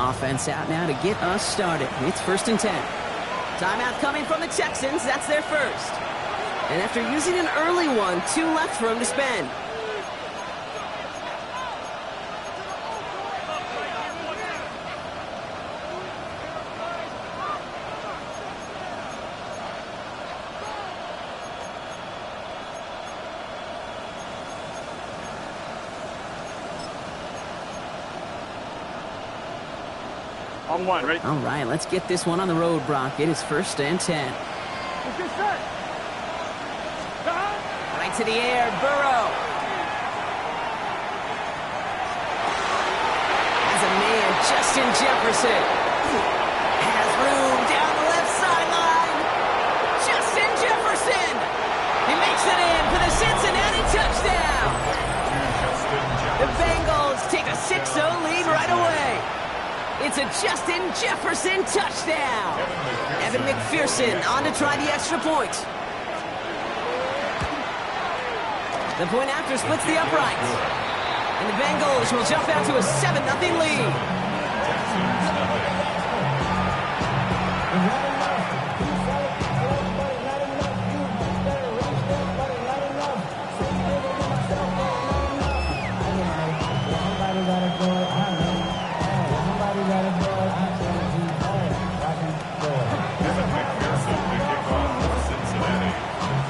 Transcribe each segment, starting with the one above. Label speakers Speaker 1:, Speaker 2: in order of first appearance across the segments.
Speaker 1: offense out now to get us started. It's 1st and 10. Timeout coming from the Texans. That's their first. And after using an early one, 2 left for him to spend.
Speaker 2: On 1, ready?
Speaker 1: All right, let's get this one on the road, Brock. It is 1st and 10. Right to the air, Burrow. Has a man, Justin Jefferson. Has room down the left sideline. Justin Jefferson. He makes it in for the Cincinnati touchdown. The Bengals take a 6-0 lead right away. It's a Justin Jefferson touchdown. Evan McPherson on to try the extra point. The point after splits the uprights. And the Bengals will jump out to a 7-0 lead.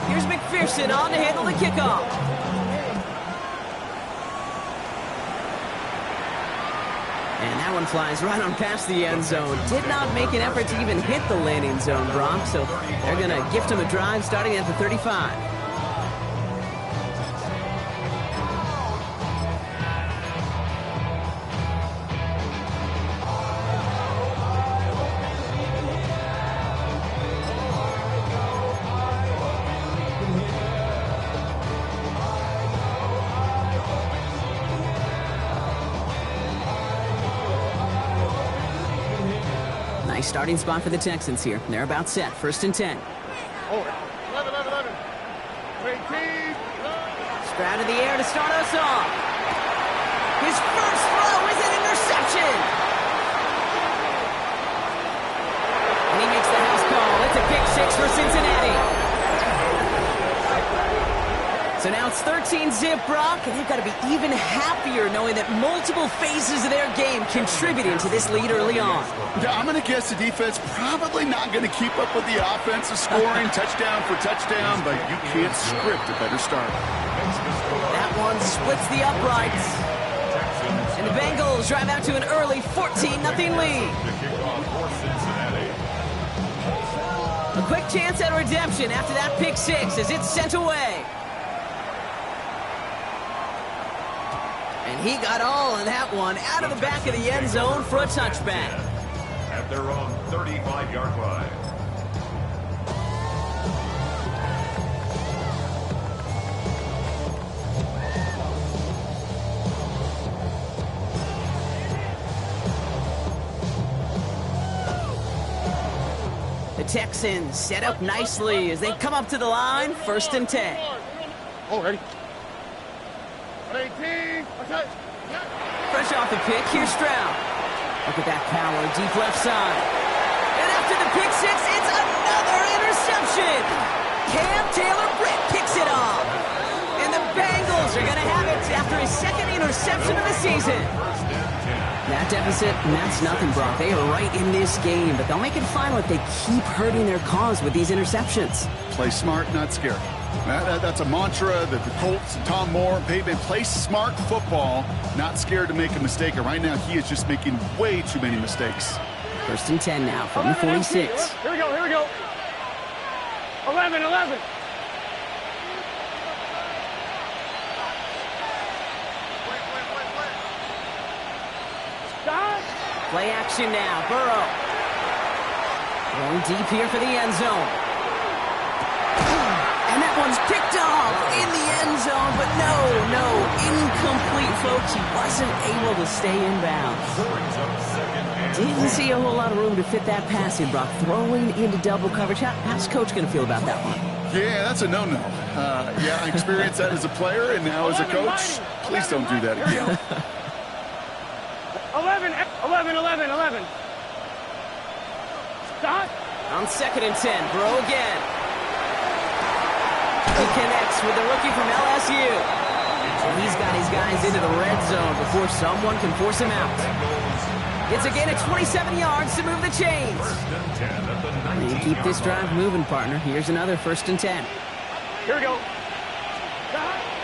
Speaker 1: Here's McPherson on to handle the kickoff. And that one flies right on past the end zone. Did not make an effort to even hit the landing zone, Brock. So they're going to gift him a drive starting at the 35. Nice starting spot for the Texans here. They're about set. 1st and 10.
Speaker 2: Over. 11.
Speaker 1: Stroud in the air to start us off. His first throw is an interception. And he makes the house call. It's a pick 6 for Cincinnati. So now it's 13-zip, Brock, and they've got to be even happier knowing that multiple phases of their game contributing to this lead early on.
Speaker 3: Yeah, I'm going to guess the defense probably not going to keep up with the offensive scoring touchdown for touchdown, but you can't script a better start.
Speaker 1: That one splits the uprights. And the Bengals drive out to an early 14-0 lead. A quick chance at redemption after that pick 6 as it's sent away. And he got all of that one out of the back of the end zone for a touchback.
Speaker 4: At their own 35-yard line.
Speaker 1: The Texans set up nicely as they come up to the line. 1st and 10.
Speaker 2: Oh, ready? 18.
Speaker 1: Fresh off the pick, here's Stroud. Look at that power, deep left side. And after the pick 6, it's another interception. Cam Taylor-Britt picks it off. And the Bengals are going to have it after his 2nd interception of the season. That deficit, that's nothing, Brock. They are right in this game, but they'll make it final if they keep hurting their cause with these interceptions.
Speaker 3: Play smart, not scared. That's a mantra that the Colts, Tom Moore, Peyton, play smart football, not scared to make a mistake. And right now, he is just making way too many mistakes.
Speaker 1: 1st and 10 now from the 46.
Speaker 2: Here we go. 11. Stop.
Speaker 1: Play action now, Burrow. Going deep here for the end zone. And that one's picked off in the end zone, but no, incomplete, folks. He wasn't able to stay in bounds. Didn't see a whole lot of room to fit that pass in, Brock. Throwing into double coverage. How's Coach going to feel about that one?
Speaker 3: Yeah, that's a no-no. Yeah, I experienced that as a player and now as a coach. Please don't do that again.
Speaker 2: 11. 11, 11, 11. Stop.
Speaker 1: On 2nd and 10, Bro again. He connects with the rookie from LSU. And he's got his guys into the red zone before someone can force him out. It's again at 27 yards to move the chains. And keep this drive moving, partner. Here's another 1st and 10.
Speaker 2: Here we go.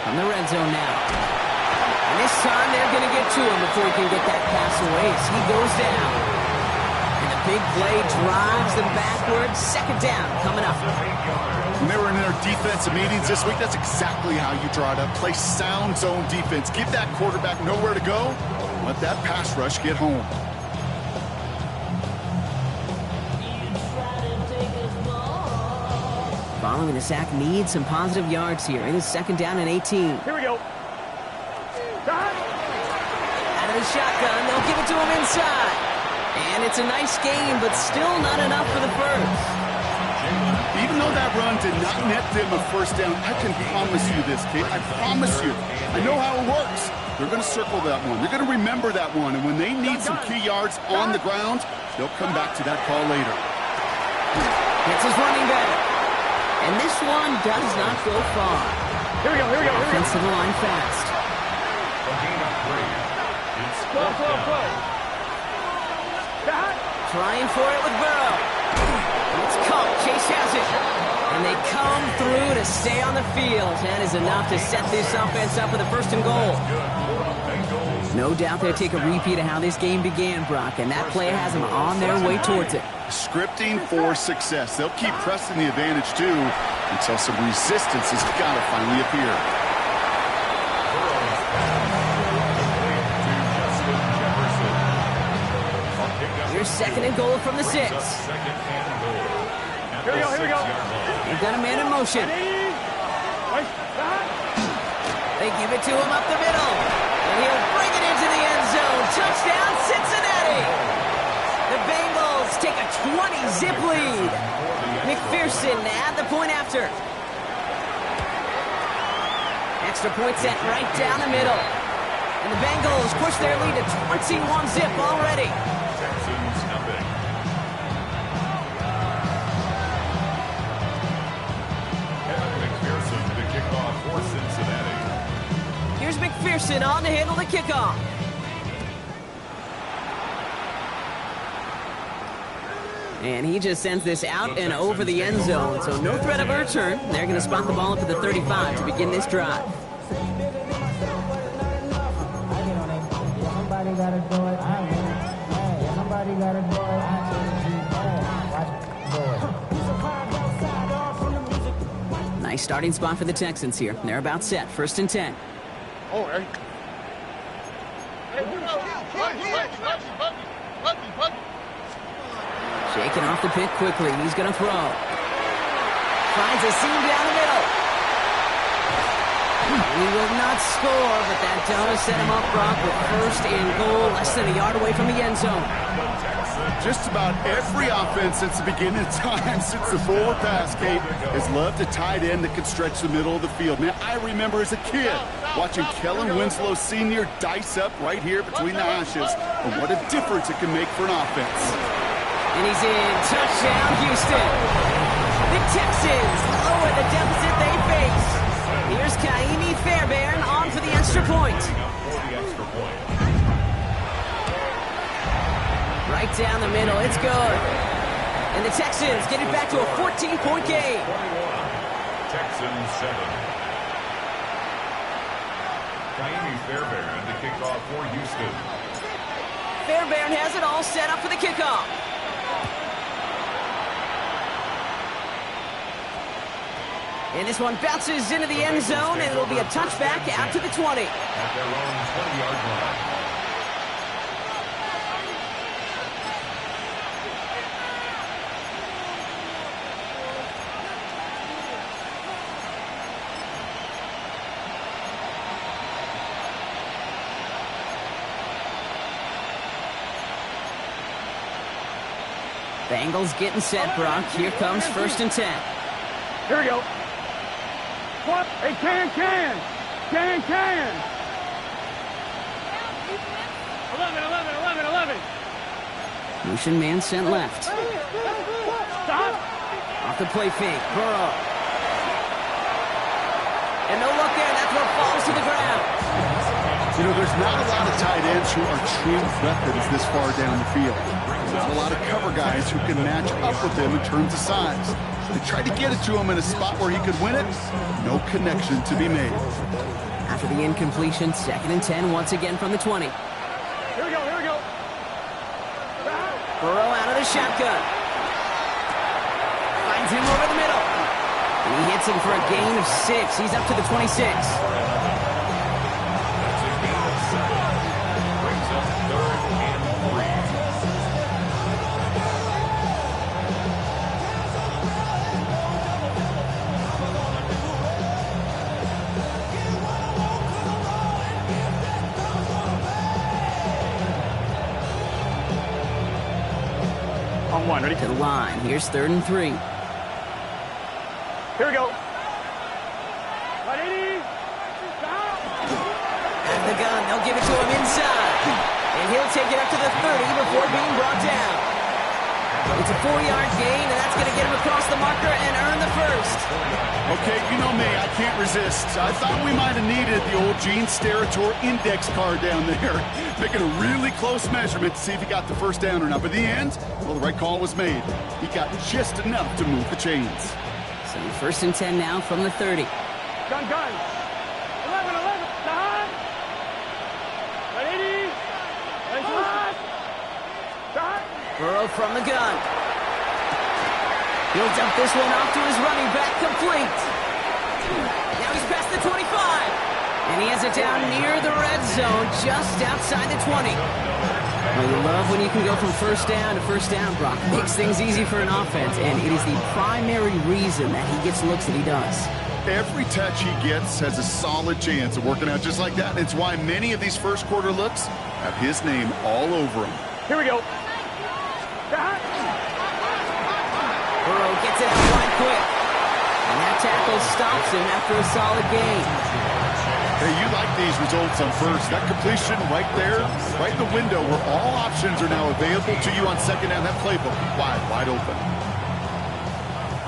Speaker 1: From the red zone now. And this time they're going to get to him before he can get that pass away as he goes down. And the big play drives them backwards. 2nd down coming up.
Speaker 3: When they were in their defensive meetings this week, that's exactly how you draw it up. Play sound zone defense. Give that quarterback nowhere to go. Let that pass rush get home.
Speaker 1: Following the sack needs some positive yards here. It is 2nd down and 18.
Speaker 2: Here we go.
Speaker 1: Out of the shotgun, they'll give it to him inside. And it's a nice game, but still not enough for the first.
Speaker 3: Even though that run did not net them a 1st down, I can promise you this, kid. I promise you. I know how it works. They're going to circle that one. They're going to remember that one. And when they need some key yards on the ground, they'll come back to that call later.
Speaker 1: It's his running back. And this one does not go far.
Speaker 2: Here we go, here we go, here we go.
Speaker 1: Offense to the line fast.
Speaker 2: Flow.
Speaker 1: Trying for it with Burrow. It's caught. Chase has it. And they come through to stay on the field. That is enough to set this offense up with a 1st and goal. No doubt they'll take a repeat of how this game began, Brock, and that play has them on their way towards it.
Speaker 3: Scripting for success. They'll keep pressing the advantage, too, until some resistance has got to finally appear.
Speaker 1: Here's 2nd and goal from the 6.
Speaker 2: Here we go, here we go.
Speaker 1: They've got a man in motion. They give it to him up the middle. And he'll bring it into the end zone. Touchdown, Cincinnati. The Bengals take a 20-zip lead. McPherson at the point after. Extra point set right down the middle. And the Bengals push their lead to 21-zip already.
Speaker 4: Texans nothing. Kevin McPherson to kick off for Cincinnati.
Speaker 1: Here's McPherson on to handle the kickoff. And he just sends this out and over the end zone, so no threat of a return. They're going to spot the ball up at the 35 to begin this drive. Nice starting spot for the Texans here. They're about set. 1st and 10.
Speaker 2: Oh, right.
Speaker 1: Shaking off the pick quickly. He's going to throw. Finds a seam down the middle. He will not score, but that does set him up, Brock, with 1st and goal, less than a yard away from the end zone.
Speaker 3: Just about every offense since the beginning of time, since the forward pass, Kate, has loved a tight end that can stretch the middle of the field. Man, I remember as a kid watching Kellen Winslow Sr. dice up right here between the hashes, and what a difference it can make for an offense.
Speaker 1: And he's in. Touchdown, Houston. The Texans lower the deficit they face. Here's Kaimi Fairbairn on for the extra point. Right down the middle. It's good. And the Texans get it back to a 14-point game.
Speaker 4: Texans 7. Kaimi Fairbairn to kick off for Houston.
Speaker 1: Fairbairn has it all set up for the kickoff. And this one bounces into the end zone, and it'll be a touchback out to the 20.
Speaker 4: At their own 20-yard line.
Speaker 1: Bengals getting set, Brock. Here comes 1st and 10.
Speaker 2: Here we go. What? Hey, can. 11.
Speaker 1: Motion man sent left. Off the play fake, Burrow. And no look there, that throw falls to the ground.
Speaker 3: You know, there's not a lot of tight ends who are true weapons this far down the field. There's a lot of cover guys who can match up with him in terms of size. They tried to get it to him in a spot where he could win it. No connection to be made.
Speaker 1: After the incompletion, 2nd and 10 once again from the 20.
Speaker 2: Here we go, here we go.
Speaker 1: Burrow out of the shotgun. Finds him over the middle. And he hits him for a gain of 6. He's up to the 26.
Speaker 2: On one, ready?
Speaker 1: To the line. Here's 3rd and 3.
Speaker 2: Here we go. 180.
Speaker 1: Out of the gun. They'll give it to him inside. And he'll take it up to the 30 before being brought down. It's a 4-yard gain, and that's going to get him across the marker and earn the first.
Speaker 3: Okay, you know me, I can't resist. I thought we might have needed the old Gene Steratore index card down there, making a really close measurement to see if he got the first down or not. But in the end, well, the right call was made. He got just enough to move the chains.
Speaker 1: So 1st and 10 now from the 30.
Speaker 2: Gun, gun. 11, 11. Down. 180.
Speaker 1: Burrow from the gun. He'll dump this one off to his running back, complete. Now he's past the 25. And he has it down near the red zone, just outside the 20. Well, you love when you can go from first down to first down, Brock. Makes things easy for an offense, and it is the primary reason that he gets looks that he does.
Speaker 3: Every touch he gets has a solid chance of working out just like that. And it's why many of these first quarter looks have his name all over them.
Speaker 2: Here we go.
Speaker 1: Burrow gets it out wide quick. And that tackle stops him after a solid gain.
Speaker 3: Hey, you like these results on first. That completion right there, right in the window where all options are now available to you on second down. That playbook wide open.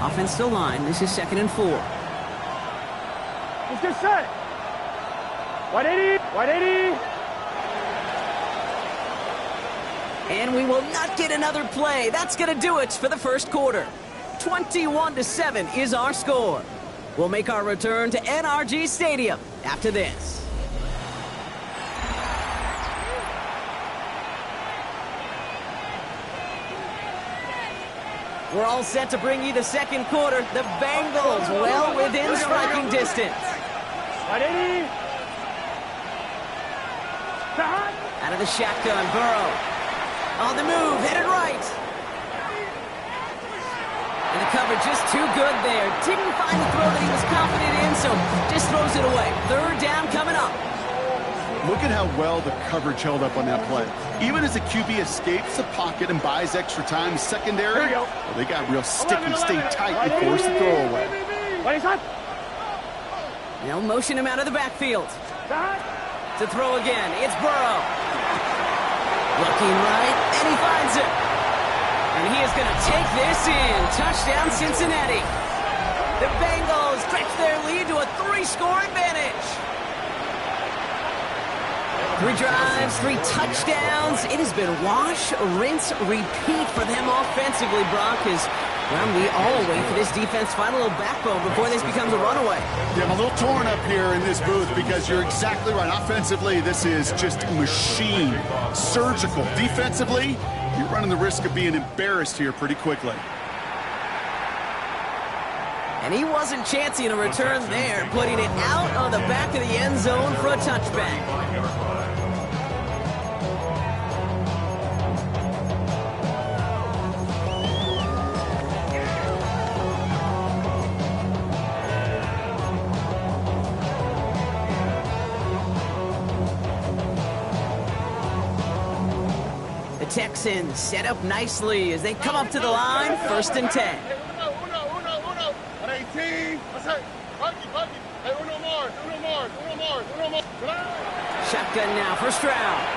Speaker 1: Offense still line. This is 2nd and 4.
Speaker 2: Let's get set. 180. 180.
Speaker 1: And we will not get another play. That's going to do it for the first quarter. 21-7 is our score. We'll make our return to NRG Stadium after this. We're all set to bring you the second quarter. The Bengals well within striking distance.
Speaker 2: 180.
Speaker 1: Out of the shotgun, Burrow. On the move, headed right. And the cover just too good there. Didn't find the throw that he was confident in, so just throws it away. 3rd down coming up.
Speaker 3: Look at how well the coverage held up on that play. Even as the QB escapes the pocket and buys extra time secondary,
Speaker 2: Here we go.
Speaker 3: well, they got real sticky, stay tight, and force the throw away.
Speaker 1: They'll motion him out of the backfield. To throw again, it's Burrow. Looking right, and he finds it. And he is going to take this in. Touchdown, Cincinnati. The Bengals stretch their lead to a 3-score advantage. 3 drives, 3 touchdowns. It has been wash, rinse, repeat for them offensively, Brock, as well, we all wait for this defense to find a little backbone before this becomes a runaway.
Speaker 3: Yeah, I'm a little torn up here in this booth because you're exactly right. Offensively, this is just a machine. Surgical. Defensively, you're running the risk of being embarrassed here pretty quickly.
Speaker 1: And he wasn't chancing a return there, putting it out on the back of the end zone for a touchback. The Texans set up nicely as they come up to the line, 1st and 10. Shotgun now, 1st round.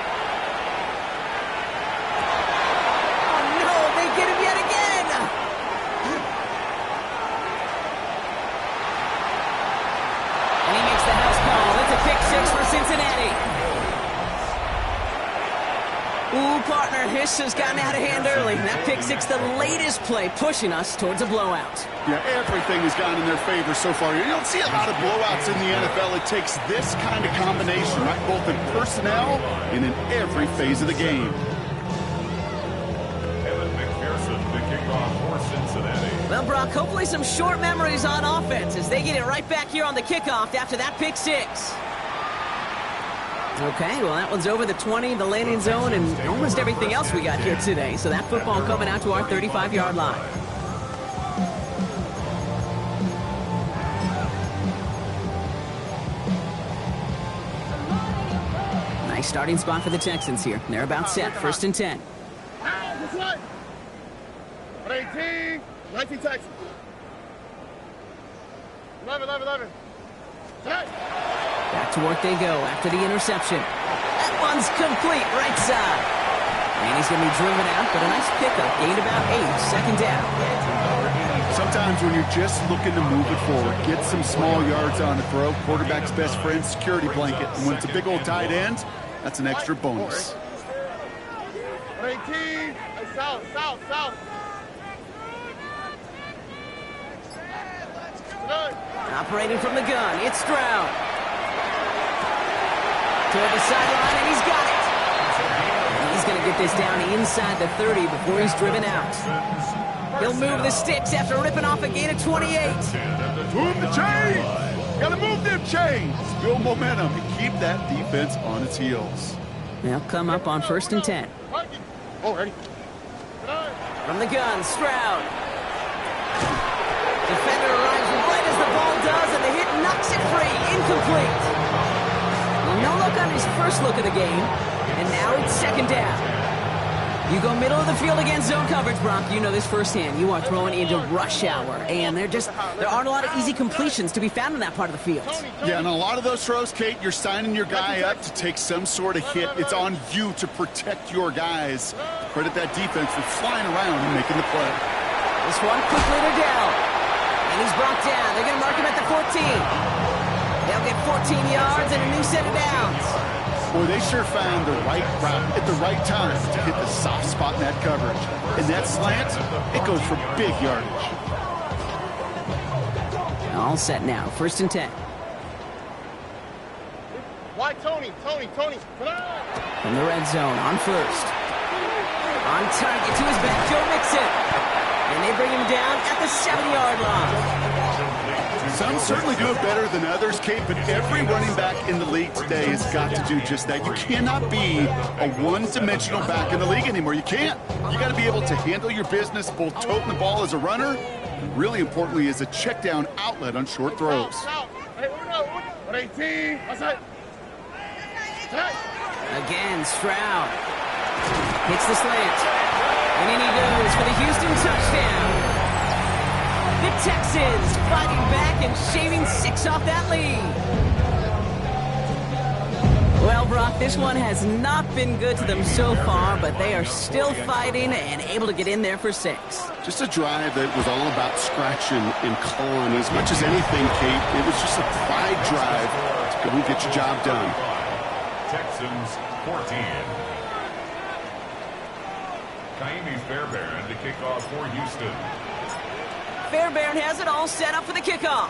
Speaker 1: get him yet again. And he makes the house call. It's a pick six for Cincinnati. Ooh, partner, this has gotten out of hand early. That pick six, the latest play, pushing us towards a blowout.
Speaker 3: Yeah, everything has gone in their favor so far. You don't see a lot of blowouts in the NFL. It takes this kind of combination, right? Both in personnel and in every phase of the game.
Speaker 1: Well, Brock, hopefully some short memories on offense as they get it right back here on the kickoff after that pick six. Okay, well, that one's over the 20, the landing zone, and almost everything else we got here today. So that football coming out to our 35-yard line. Nice starting spot for the Texans here. They're about set, 1st and 10.
Speaker 2: 19 Texans. 11.
Speaker 1: Back to work they go after the interception. That one's complete, right side. And he's going to be driven out, but a nice pickup. Gained about 8, 2nd down.
Speaker 3: Sometimes when you're just looking to move it forward, get some small yards on a throw, quarterback's best friend, security blanket. And when it's a big old tight end, that's an extra bonus.
Speaker 2: 18, south.
Speaker 1: Operating from the gun, it's Stroud. Toward the sideline, and he's got it. And he's going to get this down inside the 30 before he's driven out. He'll move the sticks after ripping off a gain of 28.
Speaker 3: Move the chains! Gotta move them chains! Build momentum and keep that defense on its heels.
Speaker 1: They'll come up on 1st and 10.
Speaker 2: Oh, ready.
Speaker 1: From the gun, Stroud. Defender arrives right as the ball does, and the hit knocks it free. Incomplete. Well, no luck on his first look of the game, and now it's 2nd down. You go middle of the field against zone coverage, Brock. You know this firsthand. You are throwing into rush hour, and there aren't a lot of easy completions to be found in that part of the field.
Speaker 3: Yeah, and a lot of those throws, Kate, you're signing your guy up to take some sort of hit. It's on you to protect your guys. Credit that defense for flying around and making the play.
Speaker 1: This one quick leader down, and he's brought down. They're going to mark him at the 14. They'll get 14 yards and a new set of downs.
Speaker 3: Boy, they sure found the right route at the right time to hit the soft spot in that coverage. And that slant, it goes for big yardage.
Speaker 1: All set now, 1st and 10.
Speaker 2: Why Tony?
Speaker 1: From the red zone, on 1st. On target to his back, Joe Mixon. And they bring him down at the 7-yard line.
Speaker 3: Some certainly do it better than others, Kate, but every running back in the league today has got to do just that. You cannot be a one-dimensional back in the league anymore. You can't. You got to be able to handle your business, both toting the ball as a runner, and really importantly, as a check-down outlet on short throws.
Speaker 1: Again, Stroud hits the slant, and in he goes for the Houston touchdown. The Texans fighting back and shaving 6 off that lead. Well, Brock, this one has not been good to them so far, but they are still fighting and able to get in there for 6.
Speaker 3: Just a drive that was all about scratching and clawing. As much as anything, Kate, it was just a pride drive to go and get your job done.
Speaker 4: Texans 14. Kaimi Fairbairn to kick off for Houston.
Speaker 1: Fairbairn has it all set up for the kickoff.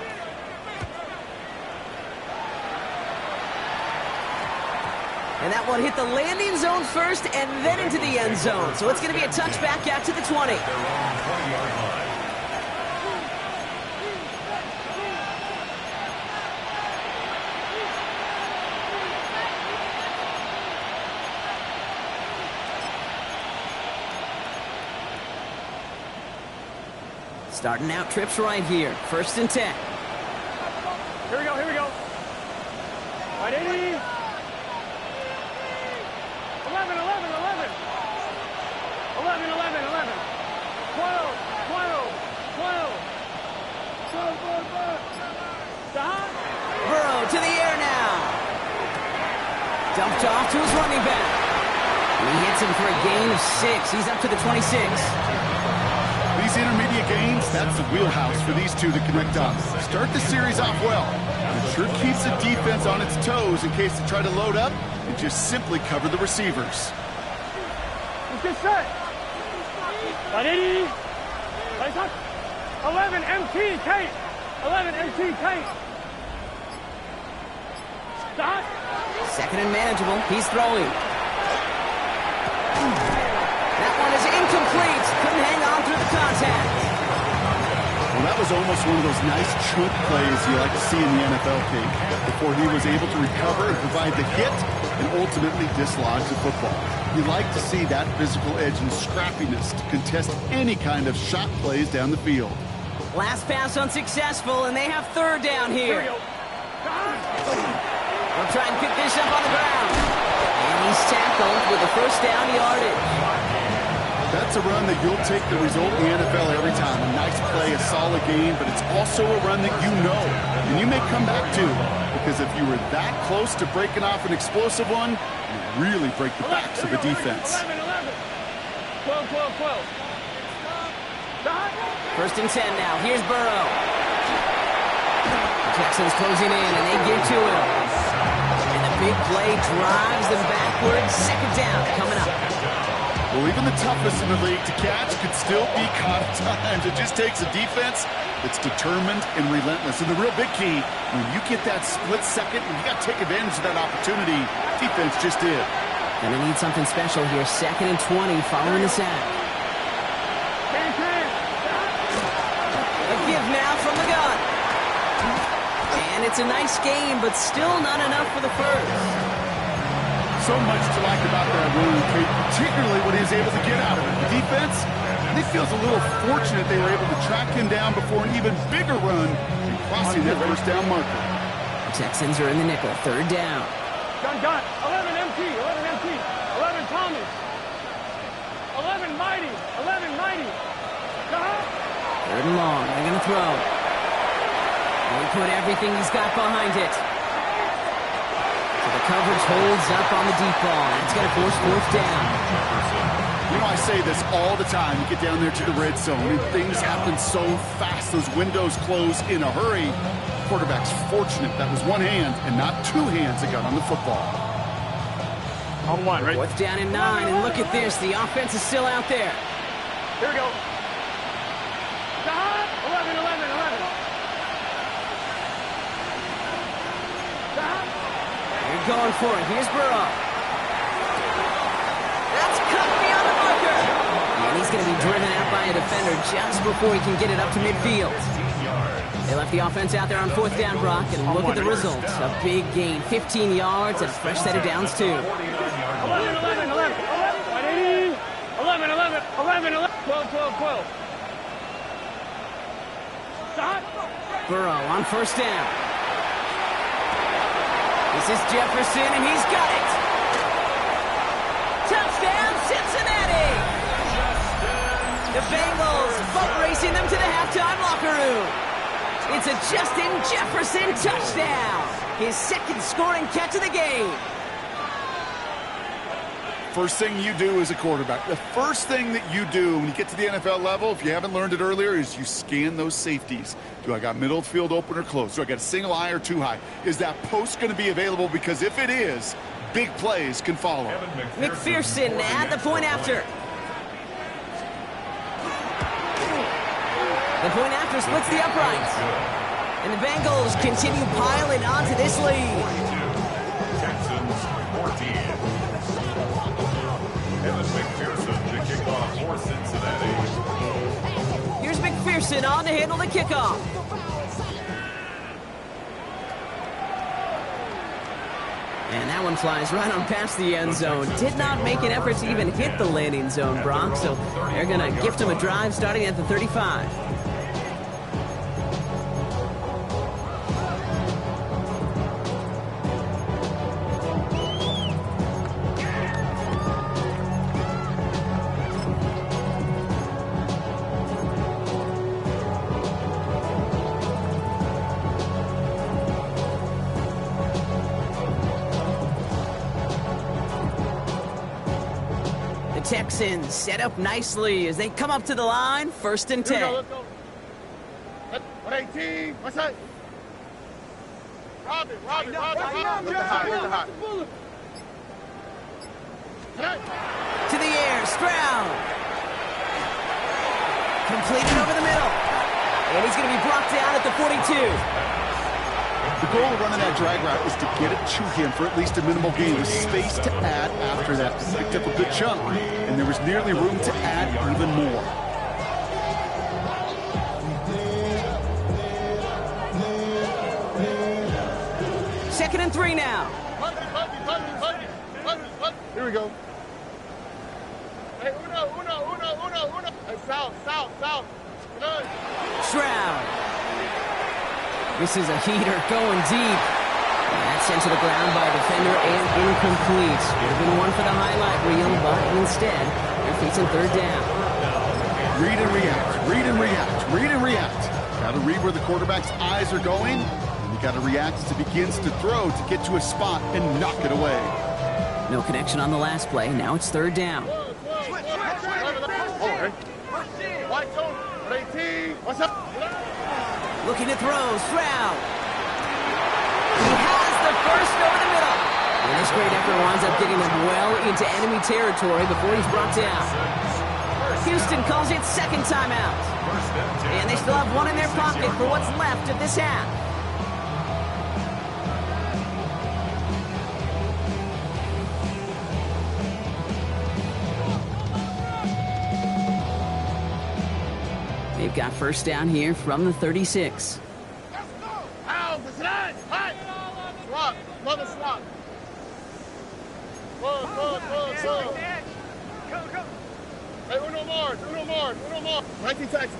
Speaker 1: And that one hit the landing zone first and then into the end zone. So it's going to be a touchback out to the 20.
Speaker 4: They're on 20-yard line.
Speaker 1: Starting out trips right here. 1st and 10.
Speaker 2: Here we go. Right, 80. 11. 12.
Speaker 1: Burrow to the air now. Dumped off to his running back. And he hits him for a gain of 6. He's up to the 26.
Speaker 3: These intermediate gains, that's the wheelhouse for these two to connect on. Start the series off well. It sure keeps the defense on its toes in case they try to load up and just simply cover the receivers.
Speaker 2: Let's get set. 180. 11 MT, Kate. 11 MT, Kate. Stop.
Speaker 1: Second and manageable. He's throwing. That one is incomplete. Couldn't hang on through the contact.
Speaker 3: Well, that was almost one of those nice chunk plays you like to see in the NFL, Kate, before he was able to recover and provide the hit and ultimately dislodge the football. You like to see that physical edge and scrappiness to contest any kind of shot plays down the field.
Speaker 1: Last pass unsuccessful, and they have third down here. They'll try and pick this up on the ground. And he's tackled with a first down yardage.
Speaker 3: That's a run that you'll take the result in the NFL every time. A nice play, a solid game, but it's also a run that you know and you may come back to, because if you were that close to breaking off an explosive one, you really break the backs of a defense.
Speaker 2: 11, 12, 12, 12. Stop.
Speaker 1: First and 10 now. Here's Burrow. The Texans closing in, and they give to him. And the big play drives them backwards. Second down coming up.
Speaker 3: Well, even the toughest in the league to catch could still be caught at times. It just takes a defense that's determined and relentless. And the real big key, when you get that split second, you got to take advantage of that opportunity. Defense just did.
Speaker 1: Gonna need something special here. Second and 20 following the sack. A give now from the gun. And it's a nice game, but still not enough for the first.
Speaker 3: So much to like about that run, Kate, particularly what he was able to get out of it. The defense, I think, feels a little fortunate they were able to track him down before an even bigger run and crossing that first down marker.
Speaker 1: The Texans are in the nickel. Third down.
Speaker 2: Gun. 11 MT, 11 MT, 11 Thomas. 11 Mighty, 11 Mighty.
Speaker 1: Third and long. They're going to throw. And he put everything he's got behind it. So the coverage holds up on the deep ball. It's going to force fourth down.
Speaker 3: You know, I say this all the time. You get down there to the red zone, and things happen so fast. Those windows close in a hurry. Quarterback's fortunate that was one hand and not two hands that got on the football.
Speaker 2: On one, right?
Speaker 1: Fourth down and 9, and look at this. The offense is still out there.
Speaker 2: Here we go. 11, 11, 11.
Speaker 1: They're going for it. Here's Burrow. That's cut beyond the marker. And he's going to be driven out by a defender just before he can get it up to midfield. They left the offense out there on fourth down, Brock, and look at the results. A big gain, 15 yards, and a fresh set of downs, too.
Speaker 2: 11, 11, 11, 180, 11, 11, 11, 11, 12, 12, 12. Stop.
Speaker 1: Burrow on first down. This is Jefferson, and he's got it. Touchdown, Cincinnati! The Bengals boat racing them to the halftime locker room. It's a Justin Jefferson touchdown. His second scoring catch of the game.
Speaker 3: First thing you do as a quarterback, the first thing that you do when you get to the NFL level, if you haven't learned it earlier, is you scan those safeties. Do I got middle of the field open or close? Do I got a single high or two high? Is that post going to be available? Because if it is, big plays can follow.
Speaker 1: McPherson at the point after. The point after splits the uprights. And the Bengals continue piling onto this lead.
Speaker 4: Texans 14. Evan McPherson to kick off for Cincinnati.
Speaker 1: Here's McPherson on to handle the kickoff. And that one flies right on past the end zone. Did not make an effort to even hit the landing zone, Brock. So they're going to gift him a drive starting at the 35. Texans set up nicely as they come up to the line, 1st and 10.
Speaker 2: Let's go. 118. What's that? Rob it. Look the hot.
Speaker 1: To the air, Stroud. Completed over the middle. And he's going to be brought down at the 42.
Speaker 3: The goal of running that drag route is to get it to him for at least a minimal gain with space to add after that. Picked up a good chunk, and there was nearly room to add even more.
Speaker 1: Second and 3 now.
Speaker 2: Here we go. Hey, uno. Hey, south.
Speaker 1: Stroud. This is a heater going deep. And that's sent to the ground by a defender and incomplete. Would have been one for the highlight reel, but instead, they're facing 3rd down.
Speaker 3: Read and react. Got to read where the quarterback's eyes are going, and you got to react as he begins to throw to get to a spot and knock it away.
Speaker 1: No connection on the last play. Now it's 3rd down.
Speaker 2: White zone. 18. What's up?
Speaker 1: Looking to throw, Stroud. He has the first over the middle. And this great effort winds up getting them well into enemy territory before he's brought down. Houston calls it 2nd timeout. And they still have one in their pocket for what's left of this half. They've got 1st down here from the 36.
Speaker 2: Out the slide. Swap. Another swap. Go. Hey, uno more. 19 Texas.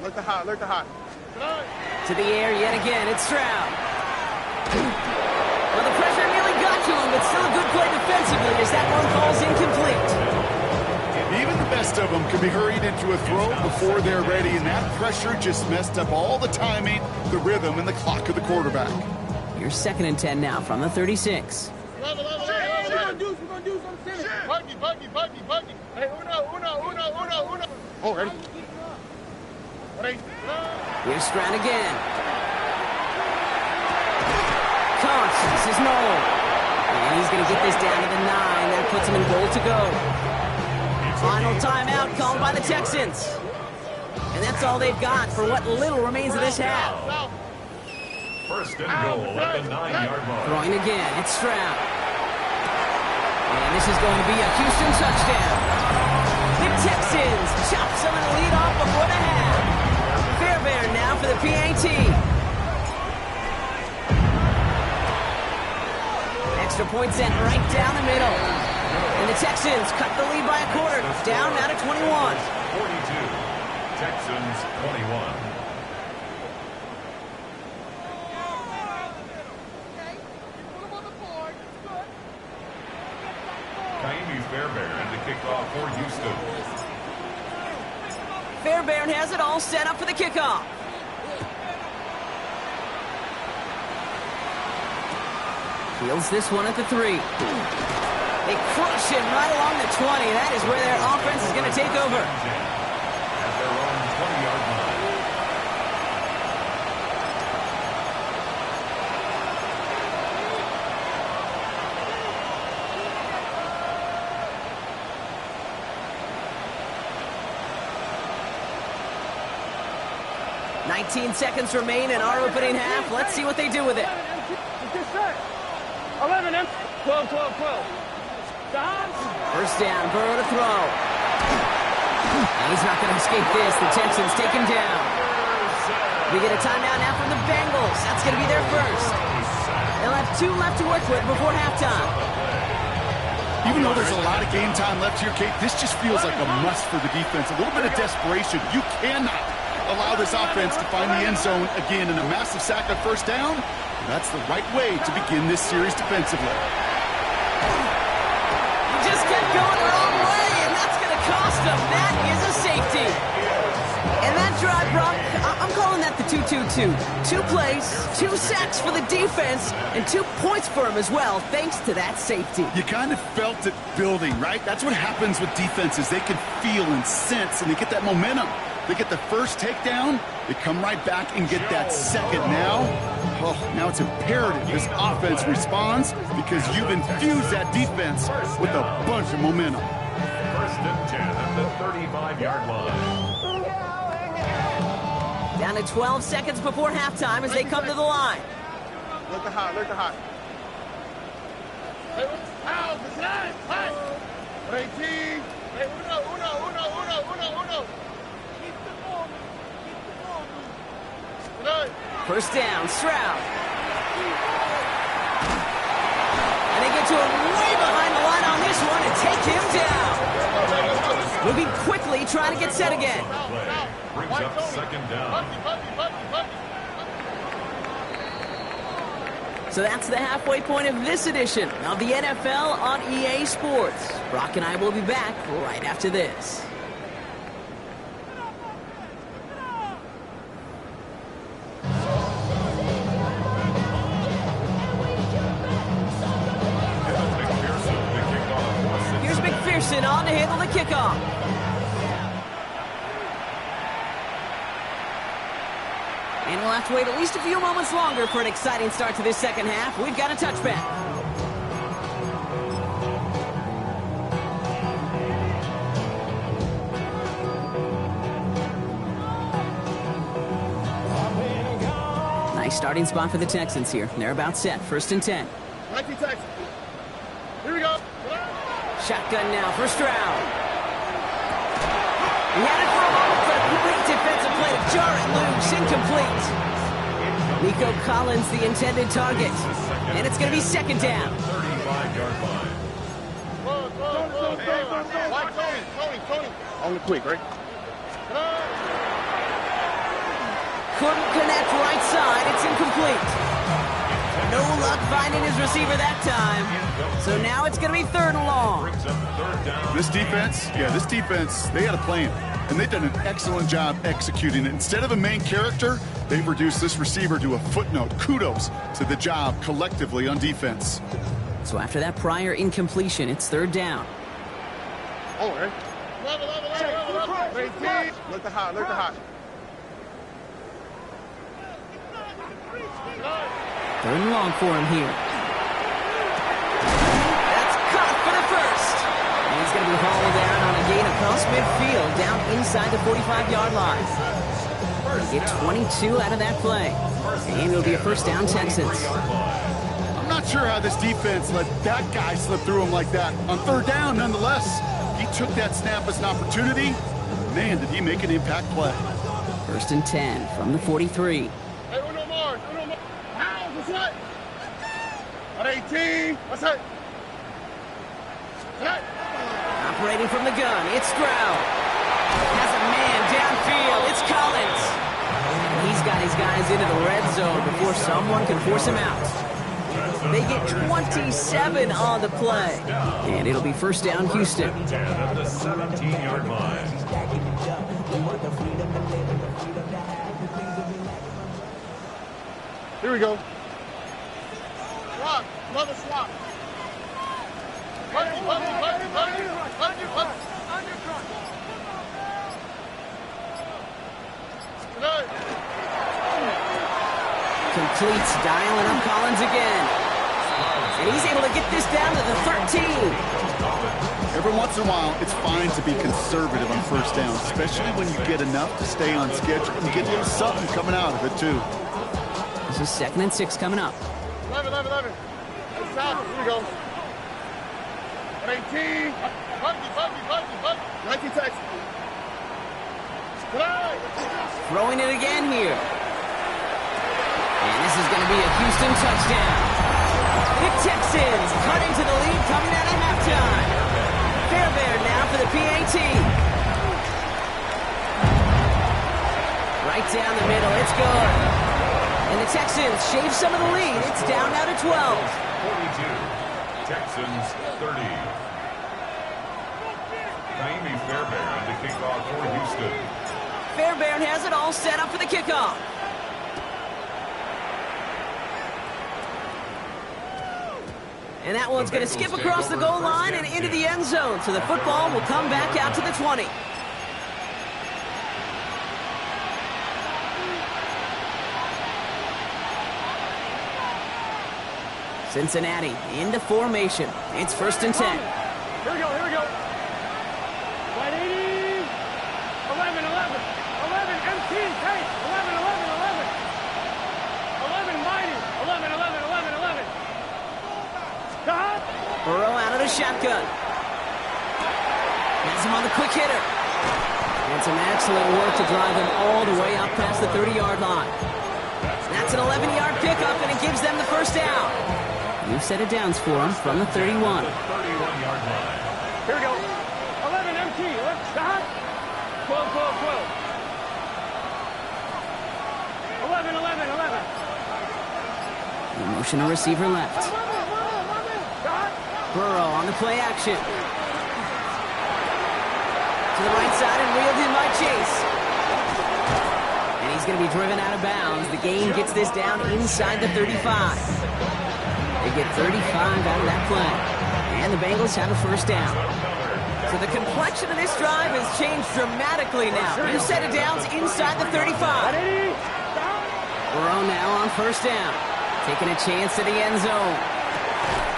Speaker 2: Look the hot.
Speaker 1: To the air yet again. It's Stroud. Well, the pressure nearly got to him, but still a good play defensively as that one falls incomplete.
Speaker 3: Even the best of them can be hurried into a throw before they're ready, and that pressure just messed up all the timing, the rhythm, and the clock of the quarterback.
Speaker 1: Here's 2nd and 10 now from the 36.
Speaker 2: We're gonna do something. Buggy. Hey, uno. Oh, ready?
Speaker 1: Here's Stroud again. This is Noel. And he's going to get this down to the 9. That puts him in goal to go. Final timeout called by the Texans. And that's all they've got for what little remains of this half.
Speaker 4: 1st and goal at the 9-yard line.
Speaker 1: Throwing again, it's Stroud. And this is going to be a Houston touchdown. The Texans chop some of the lead off before the half. Fairbairn now for the PAT. Extra point sent right down the middle. And the Texans cut the lead by a quarter. Down now to 21.
Speaker 4: 42. Texans 21. Kaimi Fairbairn to kick off for Houston.
Speaker 1: Fairbairn has it all set up for the kickoff. Fields this one at the 3. They crush him right along the 20. That is where their offense is going to take over.
Speaker 4: At their own 20-yard line.
Speaker 1: $19 seconds remain in our opening half. Let's see what they do with it.
Speaker 2: 11 and 12.
Speaker 1: 1st down, Burrow to throw. And he's not going to escape this. The Texans take him down. We get a timeout now from the Bengals. That's going to be their first. They'll have 2 left to work with before halftime.
Speaker 3: Even though there's a lot of game time left here, Kate, this just feels like a must for the defense. A little bit of desperation. You cannot allow this offense to find the end zone again, in a massive sack on 1st down. That's the right way to begin this series defensively.
Speaker 1: Just kept going the wrong way, and that's going to cost them. That is a safety. And that drive, Brock, I'm I'm calling that the 2-2-2. 2 plays, 2 sacks for the defense, and 2 points for him as well, thanks to that safety.
Speaker 3: You kind of felt it building, right? That's what happens with defenses. They can feel and sense, and they get that momentum. They get the first takedown, they come right back and get that second. Now it's imperative this offense responds because you've infused that defense with a bunch of momentum.
Speaker 4: First and 10 at the 35-yard line.
Speaker 1: Down to 12 seconds before halftime as they come to the line.
Speaker 2: Look the hot, look the hot. Out, the side, hot. 18. Uno. Keep the ball.
Speaker 1: First down, Stroud. And they get to him way behind the line on this one and take him down. Moving quickly, trying to get set again.
Speaker 4: Brings up second down.
Speaker 1: So that's the halfway point of this edition of the NFL on EA Sports. Brock and I will be back right after this. Here's McPherson on to handle the kickoff. And we'll have to wait at least a few moments longer for an exciting start to this second half. We've got a touchback. Nice starting spot for the Texans here. They're about set. First and 10.
Speaker 2: Nike Texans. Here we go.
Speaker 1: Shotgun now for Stroud. He had it for a moment, but a great defensive play to jar it loose. Incomplete. Nico Collins, the intended target. And it's going to be second down.
Speaker 4: 35-yard line.
Speaker 2: Tony. On the quick, right?
Speaker 1: Couldn't connect right side. It's incomplete. No luck finding his receiver that time. So now it's going to be third and long.
Speaker 3: This defense, they had a plan. And they've done an excellent job executing it. Instead of a main character, they've reduced this receiver to a footnote. Kudos to the job collectively on defense.
Speaker 1: So after that prior incompletion, it's third down.
Speaker 2: Oh, right. Look the hot.
Speaker 1: Third and long for him here. That's caught for the first. And he's going to be hauled down on a gain across midfield, down inside the 45-yard line. They get 22 out of that play. And it'll be a first down, Texans.
Speaker 3: I'm not sure how this defense let that guy slip through him like that. On third down, nonetheless, he took that snap as an opportunity. Man, did he make an impact play.
Speaker 1: First and 10 from the 43.
Speaker 2: Hey, uno more. How's what's that? At 18. What's that?
Speaker 1: Operating from the gun, it's Stroud. Has a man downfield, it's Collins. And he's got his guys into the red zone before someone can force him out. They get 27 on the play. And it'll be first down, Houston.
Speaker 4: 10 at the 17-yard line.
Speaker 2: Here we go. Swap. Another swap.
Speaker 1: Completes, dialing up Collins again. And he's able to get this down to the 13.
Speaker 3: Every once in a while, it's fine to be conservative on first down, especially when you get enough to stay on schedule and get a little something coming out of it, too.
Speaker 1: This is second and 6 coming up.
Speaker 2: 11. Here we go. 18. Buggy. Nike Texas.
Speaker 1: Throwing it again here. And this is going to be a Houston touchdown. The Texans cut into the lead coming out of halftime. Fairbairn now for the PAT. Right down the middle. It's good. And the Texans shave some of the lead. It's down now to 12.
Speaker 4: 42. Texans 30. Naomi Fairbairn to kick off for Houston.
Speaker 1: Fairbairn has it all set up for the kickoff. And that one's going to skip across the goal line and into the end zone. So the football will come back out to the 20. Cincinnati into formation. It's 1st and 10.
Speaker 2: Here we go, here we go. Right 80. 11, 11. 11, MT, Tate. 11, 11, 11. 11, Mighty. 11, 11, 11, 11. Stop.
Speaker 1: Burrow out of the shotgun. Has him on the quick hitter. And some excellent work to drive him all the way up past the 30-yard line. That's an 11-yard pickup, and it gives them the first down. New set of downs for him from the 31.
Speaker 4: 31-yard line.
Speaker 2: Here we go. 11, MT. Let's stop. 12, 12, 12. 11, 11, 11.
Speaker 1: The motion to receiver left.
Speaker 2: Stop.
Speaker 1: Burrow on the play action. To the right side and reeled in by Chase. And he's going to be driven out of bounds. The game gets this down inside the 35. They get 35 out of that play. And the Bengals have a first down. So the complexion of this drive has changed dramatically now. New set of downs inside the 35. Burrow now on first down. Taking a chance to the end zone.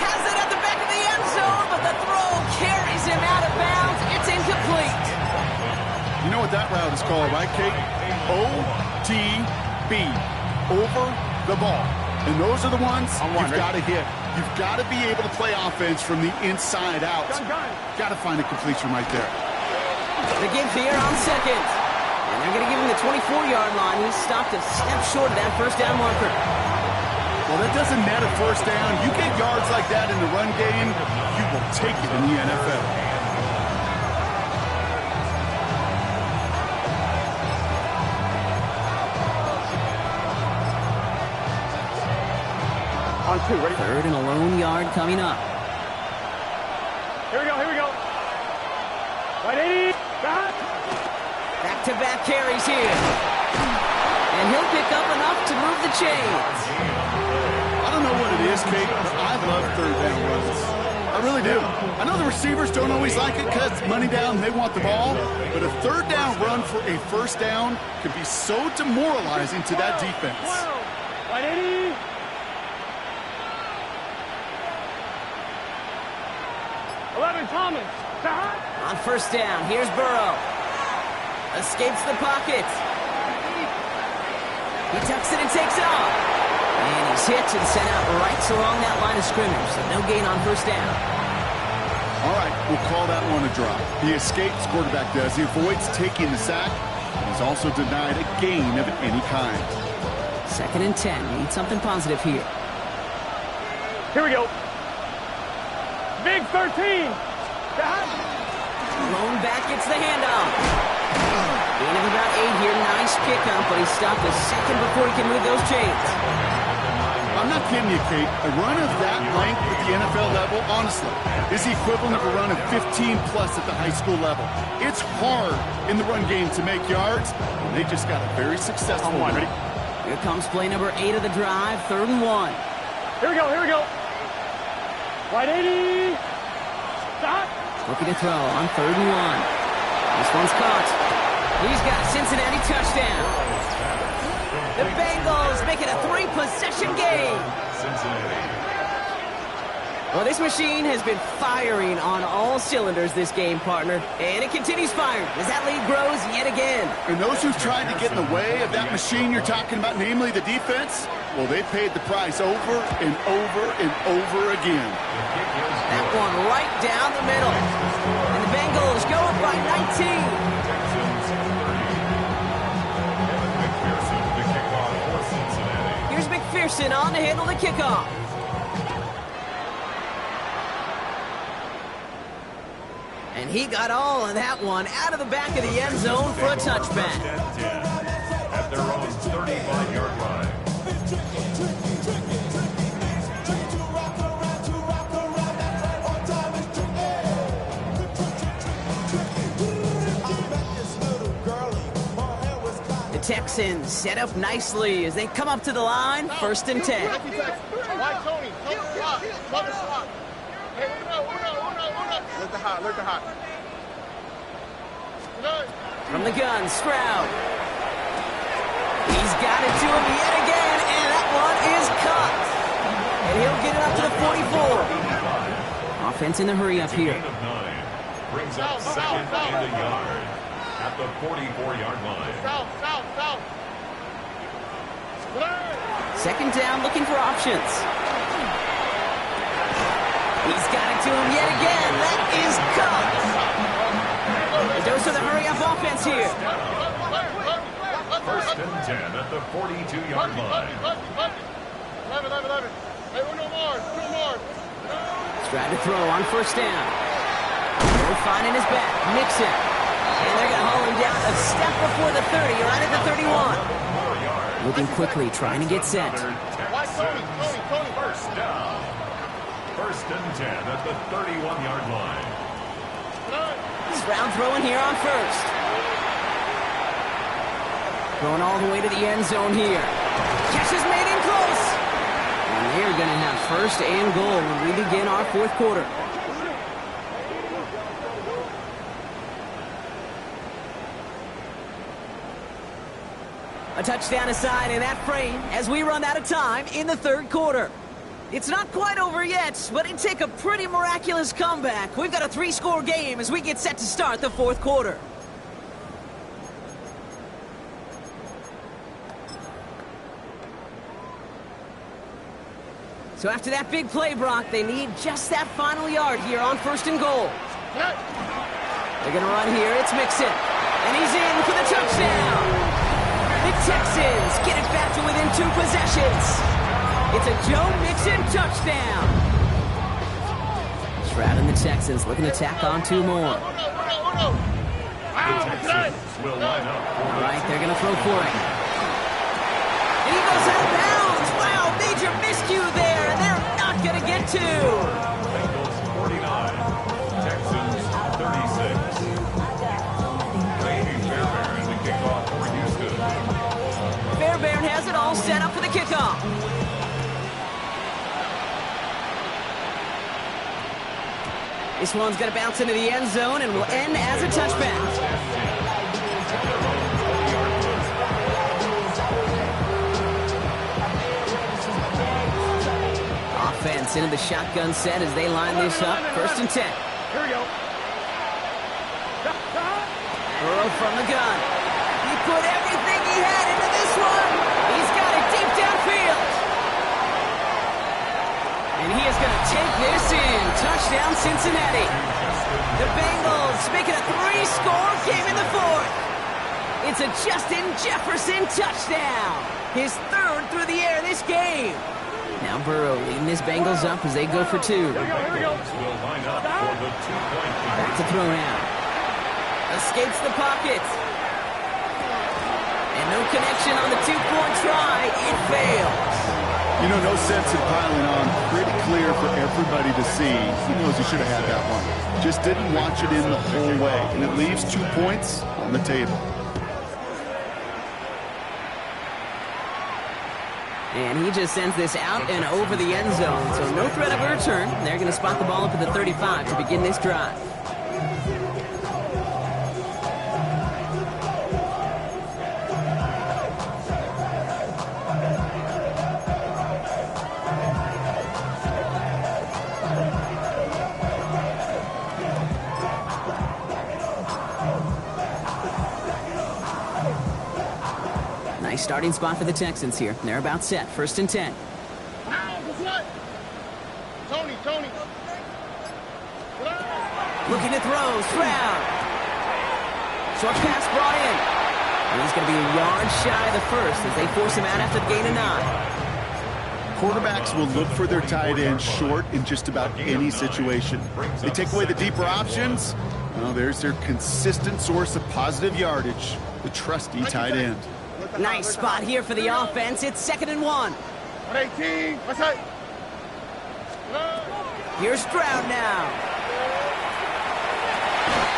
Speaker 1: Has it at the back of the end zone, but the throw carries him out of bounds. It's incomplete.
Speaker 3: You know what that route is called, right, Kate? OTB. Over the ball. And those are the ones you've got to hit. You've got to be able to play offense from the inside out. Got to find a completion right there.
Speaker 1: The give here on second. And they're going to give him the 24-yard line. He stopped a step short of that first down marker.
Speaker 3: Well, that doesn't net a first down. You get yards like that in the run game, you will take it in the NFL.
Speaker 2: On 2, ready?
Speaker 1: 3rd and a lone yard coming up.
Speaker 2: Here we go, here we go. Right 80. Stop.
Speaker 1: Back-to-back carries here. And he'll pick up enough to move the chains.
Speaker 3: I don't know what it is, Kate, but I love 3rd down runs. I really do. I know the receivers don't always like it because money down, they want the ball. But a 3rd down run for a first down can be so demoralizing to that defense.
Speaker 2: Right 80. Thomas. Stop.
Speaker 1: On first down, here's Burrow. Escapes the pocket. He tucks it and takes it off. And he's hit and sent out right along that line of scrimmage, so no gain on first down.
Speaker 3: All right, we'll call that one a drop. He escapes, quarterback does. He avoids taking the sack. And he's also denied a gain of any kind.
Speaker 1: 2nd and 10. Need something positive here.
Speaker 2: Here we go. Big 13.
Speaker 1: Lone back gets the handoff. Gain of about 8 here. Nice pickup, but he stopped a second before he can move those chains.
Speaker 3: I'm not kidding you, Kate. A run of that length at the NFL level, honestly, is the equivalent of a run of 15-plus at the high school level. It's hard in the run game to make yards, and they just got a very successful one. Ready?
Speaker 1: Here comes play number 8 of the drive, 3rd and 1.
Speaker 2: Here we go, here we go. Right 80. Stop.
Speaker 1: Looking to throw on 3rd and 1. This one's caught. He's got a Cincinnati touchdown. The Bengals make it a 3-possession game. Well, this machine has been firing on all cylinders this game, partner. And it continues firing as that lead grows yet again.
Speaker 3: And those who've tried to get in the way of that machine you're talking about, namely the defense, well, they paid the price over and over and over again.
Speaker 1: That one right down the middle. And the Bengals go up by 19. Here's McPherson on to handle the kickoff. And he got all of that one out of the back of the end zone for a touchback.
Speaker 4: At their own 35-yard line.
Speaker 1: Texans set up nicely as they come up to the line. 1st and 10.
Speaker 2: Why Tony? Slot. Hey, uno. Let the hot.
Speaker 1: From the gun, Stroud. He's got it to him yet again, and that one is caught. And he'll get it up to the 44. Offense in the hurry up here.
Speaker 4: Gain of 9. Brings up 2nd and a yard at the 44-yard line.
Speaker 2: South.
Speaker 1: 2nd down, looking for options. He's got it to him yet again. That is caught. A dose of the hurry-up offense here.
Speaker 4: 1st and 10 at the 42-yard line.
Speaker 2: 11. Hey, uno more.
Speaker 1: Trying to throw on 1st down. They're finding his back. Mixon. And they're going to haul him down a step before the 30, right at the 31. Looking quickly, trying to get set.
Speaker 2: Why Tony?
Speaker 4: 1st down. 1st and 10 at the 31-yard line.
Speaker 1: Stroud throwing here on 1st. Going all the way to the end zone here. Catch is made in close. And they're going to have 1st and goal when we begin our 4th quarter. A touchdown aside in that frame as we run out of time in the 3rd quarter. It's not quite over yet, but it'd take a pretty miraculous comeback. We've got a 3-score game as we get set to start the 4th quarter. So after that big play, Brock, they need just that final yard here on 1st and goal. They're going to run here. It's Mixon. And he's in for the touchdown. The Texans get it back to within 2 possessions. It's a Joe Mixon touchdown. Stroud and the Texans looking to tack on 2 more.
Speaker 4: The Texans will line up.
Speaker 1: All right, they're going to throw for it. And he goes out of bounds. Wow, major miscue there, and they're not going to get to.
Speaker 4: Bengals 49, Texans 36. Maybe Fairbairn the kickoff for Houston.
Speaker 1: Fairbairn has it all set up for the kickoff. This one's going to bounce into the end zone and will end as a touchback. Offense into the shotgun set as they line this up. 1st and 10.
Speaker 2: Here we go.
Speaker 1: Burrow from the gun. He put everything he had into this one. He's got it deep downfield. And he is going to take this in. Touchdown, Cincinnati. The Bengals making a 3-score game in the 4th. It's a Justin Jefferson touchdown. His 3rd through the air this game. Now Burrow leading his Bengals up as they go for 2.
Speaker 2: Here we go.
Speaker 4: Will line up for the 2-point
Speaker 1: Back to throw now. Escapes the pocket. And no connection on the 2-point try. It fails.
Speaker 3: You know, no sense in piling on. Pretty clear for everybody to see. He knows he should have had that one. Just didn't watch it in the whole way. And it leaves 2 points on the table.
Speaker 1: And he just sends this out and over the end zone. So no threat of a return. They're going to spot the ball up at the 35 to begin this drive. Nice starting spot for the Texans here. They're about set. 1st and 10.
Speaker 2: Tony.
Speaker 1: Looking to throw. Stroud. Short pass brought in. And he's going to be a yard shy of the 1st as they force him out after the gain of 9.
Speaker 3: Quarterbacks will look for their tight end short in just about any situation. They take away the deeper options. Well, there's their consistent source of positive yardage, the trusty tight end.
Speaker 1: Nice spot here for the offense. It's 2nd and 1.
Speaker 2: 118. What's that?
Speaker 1: Here's Stroud now.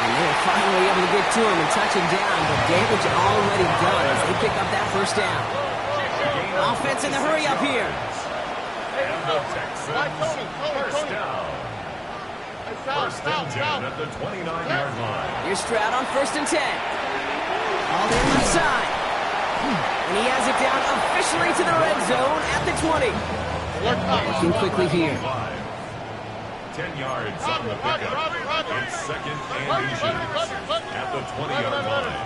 Speaker 1: And they were finally able to get to him and touch him down, but damage already done as they pick up that first down. Offense in the hurry up here.
Speaker 4: And the Texans, first down. First and 10 at the 29-yard line.
Speaker 1: Here's Stroud on 1st and 10. All in left side. And he has it down officially to the red zone at the 20. Working quickly here.
Speaker 4: 10 yards on the pickup. It's second and inches at the 20-yard line.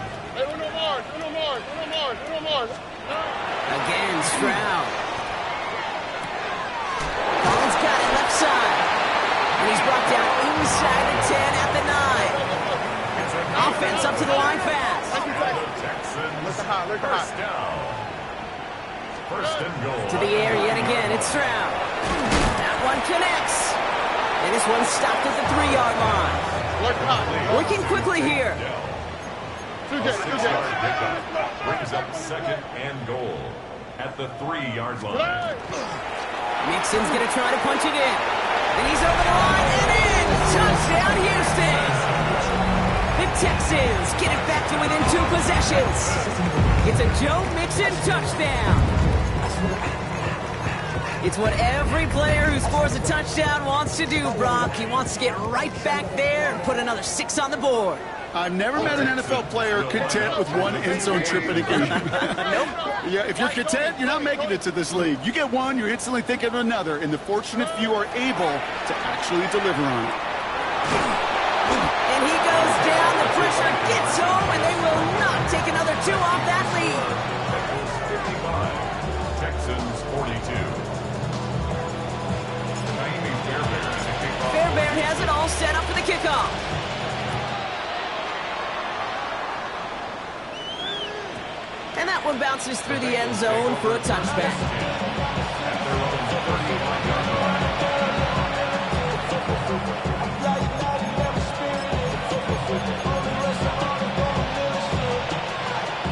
Speaker 1: Again, Stroud. Collins got it left side. And he's brought down inside the 10 at the 9. Offense up to the line fast.
Speaker 4: Texans, first down. First and goal.
Speaker 1: To the air yet again, it's Stroud. That one connects. And this one stopped at the 3-yard line. Working quickly here.
Speaker 4: A 6-yard pickup brings up second and goal at the 3-yard line.
Speaker 1: Mixon's going to try to punch it in. And he's over the line and in. Touchdown, Houston. The Texans get it back to within 2 possessions. It's a Joe Mixon touchdown. It's what every player who scores a touchdown wants to do, Brock. He wants to get right back there and put another 6 on the board.
Speaker 3: I've never met an NFL player content with one end zone trip in a game.
Speaker 1: Nope.
Speaker 3: Yeah, if you're content, you're not making it to this league. You get one, you're instantly thinking of another, and the fortunate few are able to actually deliver on it.
Speaker 1: And he goes down, the pressure gets home, and they will not take another 2 off that lead.
Speaker 4: Texans 42.
Speaker 1: Fairbairn has it all set up for the kickoff. And that one bounces through the end zone for a touchback.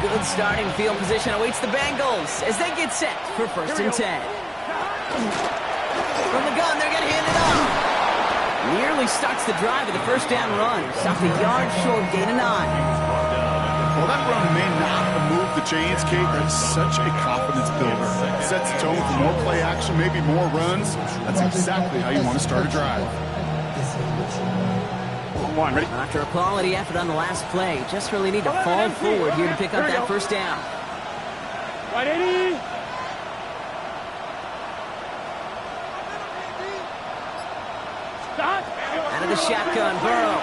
Speaker 1: Good starting field position awaits the Bengals as they get set for 1st and 10. From the gun, they're going to hand it off. Nearly starts the drive with a first down run. Stopped a yard short, gain of 9.
Speaker 3: Well, that run may not have moved the chains, Kate. That's such a confidence builder. Sets the tone for more play action, maybe more runs. That's exactly how you want to start a drive. Ready?
Speaker 1: After a quality effort on the last play, just really need to fall forward here to pick up that first down.
Speaker 2: Right, 80.
Speaker 1: Out of the shotgun, Burrow.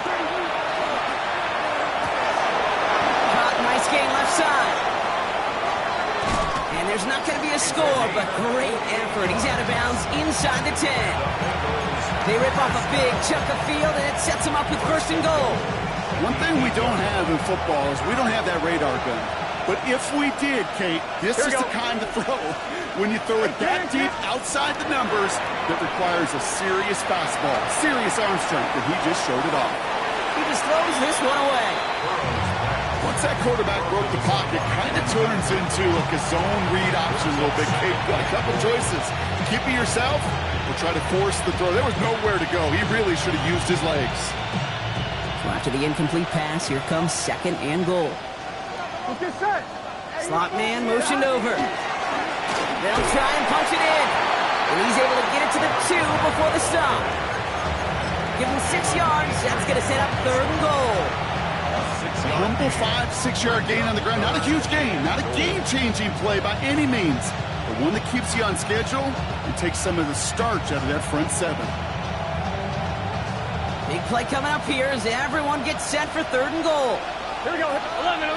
Speaker 1: Caught, nice gain left side. And there's not going to be a score, but great effort. He's out of bounds inside the 10. They rip off a big chunk of field, and it sets them up with 1st and goal.
Speaker 3: One thing we don't have in football is we don't have that radar gun. But if we did, Kate, this is the kind of throw when you throw it that deep outside the numbers that requires a serious fastball, serious arm strength, and he just showed it off.
Speaker 1: He just throws this one away.
Speaker 3: Once that quarterback broke the pocket, kind of turns into like a zone read option a little bit, Kate. Got a couple choices. Keep it yourself or try to force the throw. There was nowhere to go. He really should have used his legs.
Speaker 1: So after the incomplete pass, here comes 2nd and goal. Slot man motioned over. They'll try and punch it in. And he's able to get it to the 2 before the stop. Give him 6 yards. That's going to set up 3rd and goal.
Speaker 3: A humble 5-6-yard gain on the ground. Not a huge gain. Not a game-changing play by any means. But one that keeps you on schedule and takes some of the starch out of that front 7.
Speaker 1: Big play coming up here as everyone gets set for 3rd and goal.
Speaker 2: Here we go. 11.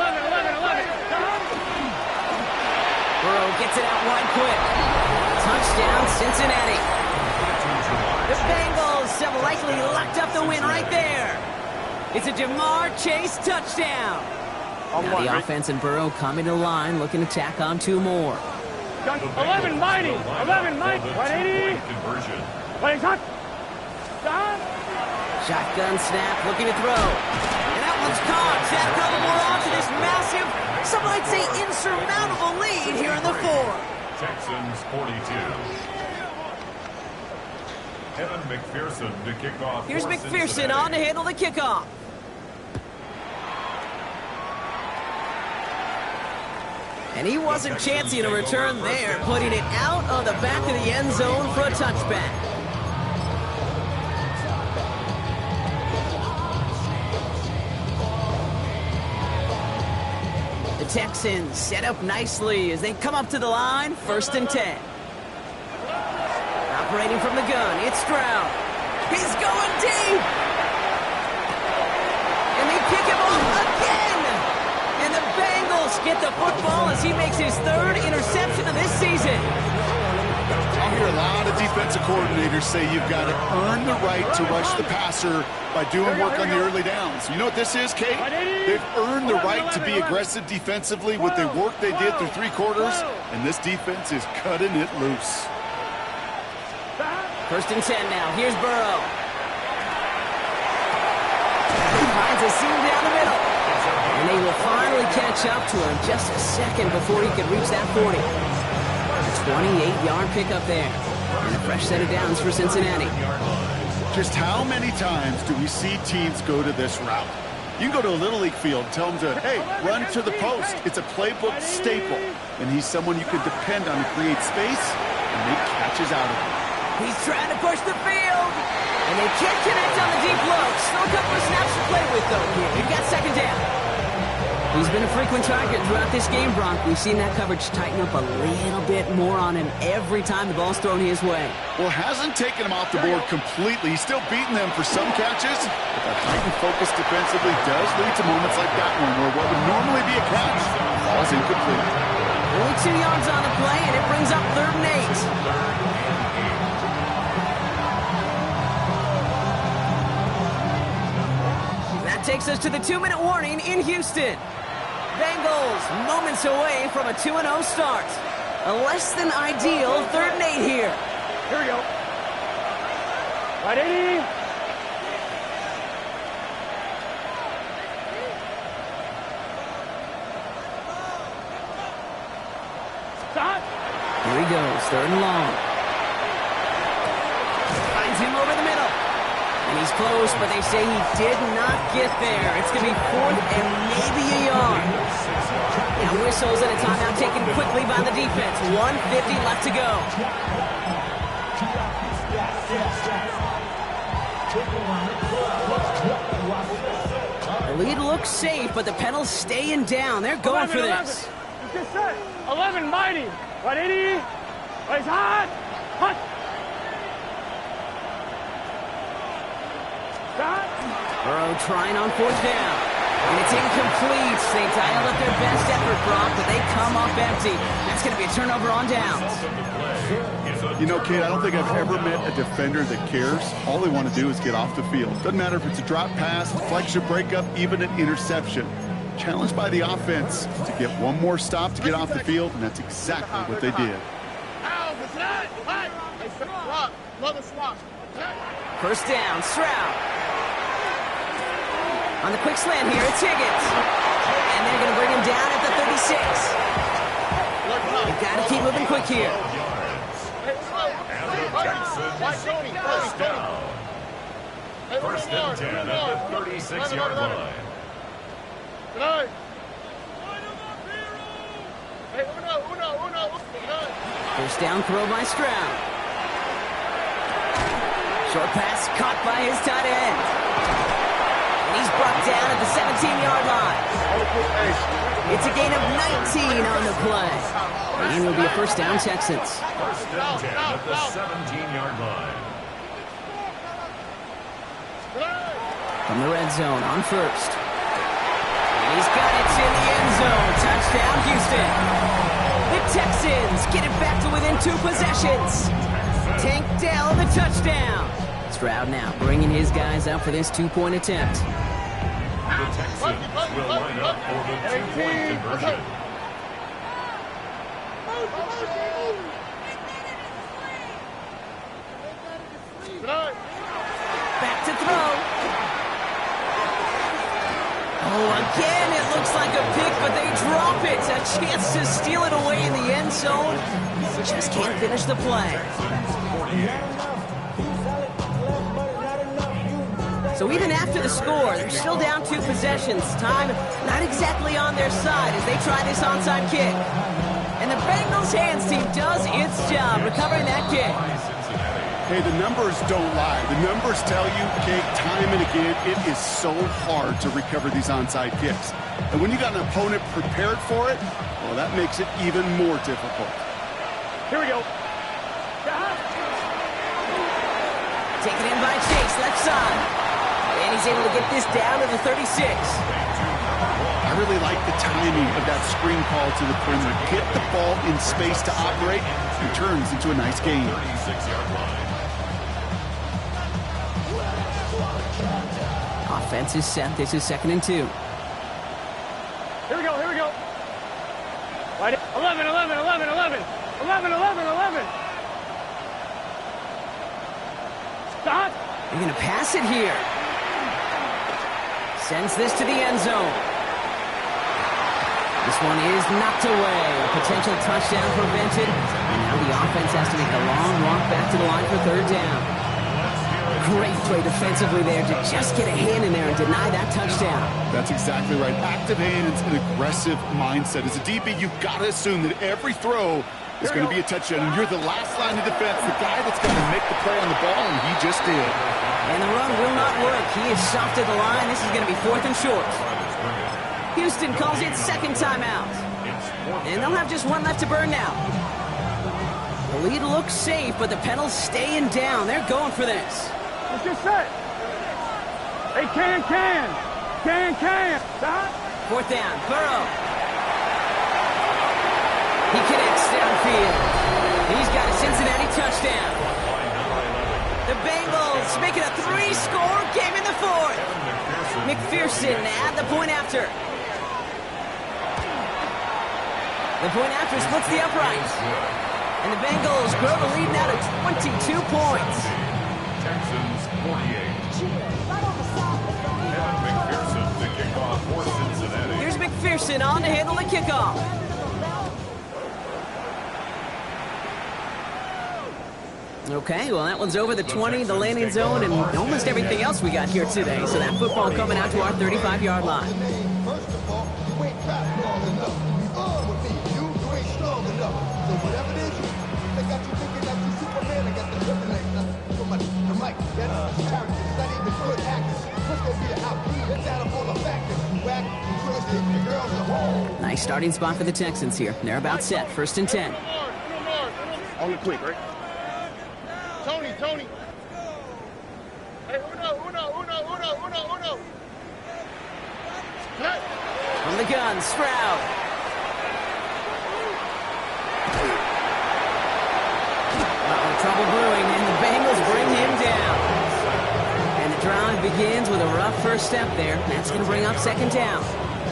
Speaker 1: Burrow gets it out wide quick. Touchdown, Cincinnati. The Bengals have likely locked up the win right there. It's a Jamar Chase touchdown. Now the offense and Burrow coming to the line, looking to tack on 2 more.
Speaker 2: 11 mighty. 180.
Speaker 4: Conversion.
Speaker 2: Playing touch. Done.
Speaker 1: Shotgun snap, looking to throw. And that one's caught. Zach Couple more on to this massive, some might say insurmountable lead here in the 4th.
Speaker 4: Texans 42. Evan McPherson to kick off.
Speaker 1: Here's McPherson on to handle the kickoff. And he wasn't chancing a return there, putting it out of the back of the end zone for a touchback. The Texans set up nicely as they come up to the line, 1st and 10. Operating from the gun, it's Stroud. He's going deep! And they pick him off again! And the Bengals get the football as he makes his 3rd interception of this season.
Speaker 3: I hear a lot of defensive coordinators say you've got to earn the right to rush the passer by doing work on the early downs. You know what this is, Kate? They've earned the right to be aggressive defensively with the work they did through 3 quarters, and this defense is cutting it loose.
Speaker 1: 1st and 10 now. Here's Burrow. He finds a seam down the middle. And they will finally catch up to him just a second before he can reach that 40. A 28-yard pickup there. And a fresh set of downs for Cincinnati.
Speaker 3: Just how many times do we see teams go to this route? You can go to a Little League field and tell them to, hey, run to the post. It's a playbook staple. And he's someone you can depend on to create space and make catches out of it.
Speaker 1: He's trying to push the field. And they can't connect on the deep look. Still a couple of snaps to play with, though, here. We've got 2nd down. He's been a frequent target throughout this game, Bronk. We've seen that coverage tighten up a little bit more on him every time the ball's thrown his way.
Speaker 3: Well, hasn't taken him off the board completely. He's still beating them for some catches, but that heightened focus defensively does lead to moments like that one where what would normally be a catch falls incomplete.
Speaker 1: Only 2 yards on the play, and it brings up 3rd and 8. Takes us to the 2-minute warning in Houston. Bengals moments away from a 2-0 start. A less than ideal 3rd and 8 here.
Speaker 2: Here we go. Right 80. Stop.
Speaker 1: Here he goes, 3rd and long. Finds him over the middle. And he's close, but they say he did not get there. It's going to be 4th and maybe a yard. Now whistles and a timeout taken quickly by the defense. 1:50 left to go. The lead looks safe, but the pedals staying down. They're going
Speaker 2: 11,
Speaker 1: for this.
Speaker 2: 11. Just set. 11 mighty. Right 80. Right hot. Hot.
Speaker 1: Burrow trying on 4th down. And it's incomplete. They dialed up their best effort, Brock, but they come up empty. That's going to be a turnover on downs.
Speaker 3: You know, Kate, I don't think I've ever met a defender that cares. All they want to do is get off the field. Doesn't matter if it's a drop pass, deflection breakup, even an interception. Challenged by the offense to get one more stop to get off the field, and that's exactly what they did.
Speaker 1: 1st down, Stroud. On the quick slant here, it's Higgins. And they're going to bring him down at the 36. They've got to keep moving quick here.
Speaker 4: First and 10 at the 36-yard line.
Speaker 1: 1st down throw by Stroud. Short pass caught by his tight end. And he's brought down at the 17-yard line. It's a gain of 19 on the play. And it'll be a 1st down, Texans.
Speaker 4: 1st and 10 at the 17-yard line.
Speaker 1: From the red zone on 1st. And he's got it in the end zone. Touchdown, Houston. The Texans get it back to within 2 possessions. Tank Dell the touchdown. Stroud now bringing his guys up for this 2-point attempt.
Speaker 4: The Texans will line up for the 2-point conversion.
Speaker 1: Back to throw. Oh, again, it looks like a pick, but they drop it. A chance to steal it away in the end zone. Just can't finish the play. So even after the score, they're still down 2 possessions. Time not exactly on their side as they try this onside kick. And the Bengals hands team does its job recovering that kick.
Speaker 3: Hey, the numbers don't lie. The numbers tell you, okay, time and again, it is so hard to recover these onside kicks. And when you got an opponent prepared for it, well, that makes it even more difficult.
Speaker 2: Here we go.
Speaker 1: Taken in by Chase, left side. And he's able to get this down to the 36.
Speaker 3: I really like the timing of that screen call to the perimeter. Get the ball in space to operate, and turns into a nice game.
Speaker 4: 36-yard line.
Speaker 1: Offense is set. This is 2nd and 2.
Speaker 2: Here we go, here we go. Right, 11, 11, 11, 11. 11, 11, 11. Stop.
Speaker 1: They're going to pass it here. Sends this to the end zone. This one is knocked away. A potential touchdown prevented. And now the offense has to make a long walk back to the line for 3rd down. Great play defensively there to just get a hand in there and deny that touchdown.
Speaker 3: That's exactly right. Active hands and aggressive mindset. As a DB, you've got to assume that every throw is going to be a touchdown. And you're the last line of defense, the guy that's going to make the play on the ball, and he just did.
Speaker 1: And the run will not work. He is soft at the line. This is going to be 4th and short. Houston calls it 2nd timeout. And they'll have just 1 left to burn now. The lead looks safe, but the Penals staying down. They're going for this.
Speaker 2: It's just set. Hey, can. Stop.
Speaker 1: 4th down, Burrow. He connects downfield. He's got a Cincinnati touchdown. The Bengals make it a 3-score game in the 4th. McPherson at the point after. The point after splits the uprights. And the Bengals grow the lead now to 22 points.
Speaker 4: Texans 48. And McPherson, the kickoff for Cincinnati.
Speaker 1: Here's McPherson on to handle the kickoff. Okay, well, that one's over the 20, the landing zone, and almost everything else we got here today. So that football coming out to our 35-yard line.
Speaker 5: First of all, you ain't fast long enough. You on with me. You ain't strong enough. So whatever it is, they got you thinking that you Superman. I got the kryptonite. So much. The mic, that's characters, not even good actors. What's gonna be the outcome? Let's add up all the factors. Whack, twisted, the girls are home.
Speaker 1: Nice starting spot for the Texans here. They're about set, 1st and 10.
Speaker 2: Only quick, right?
Speaker 5: Tony. Hey, uno.
Speaker 1: From the gun, Stroud. Trouble brewing, and the Bengals bring him down. And the drive begins with a rough first step there. That's going to bring up 2nd down.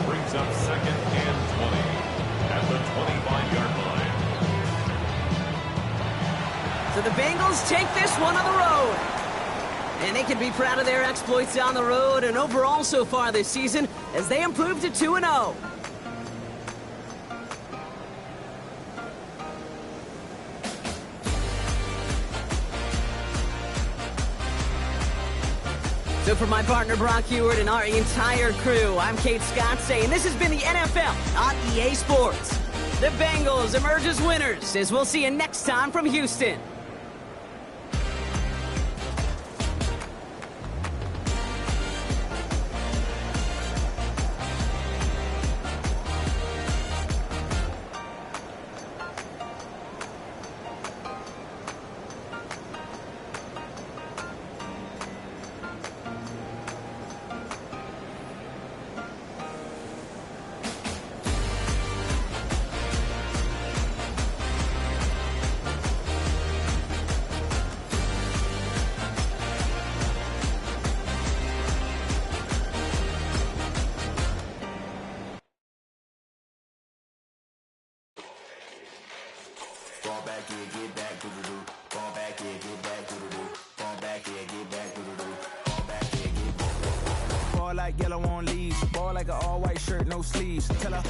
Speaker 4: Brings up 2nd and 20 at the 25-yard line.
Speaker 1: So the Bengals take this one on the road. And they can be proud of their exploits on the road and overall so far this season as they improve to 2-0. So for my partner Brock Heward and our entire crew, I'm Kate Scott saying this has been the NFL on EA Sports. The Bengals emerge as winners as we'll see you next time from Houston.
Speaker 6: Fall back here, get back, doo-doo-doo. Fall back here, get back, doo-doo-doo. Fall back here, get back, doo-doo-doo. Fall back here, get back. Fall
Speaker 7: like yellow on leaves. Ball like an all-white shirt, no sleeves. Tell her,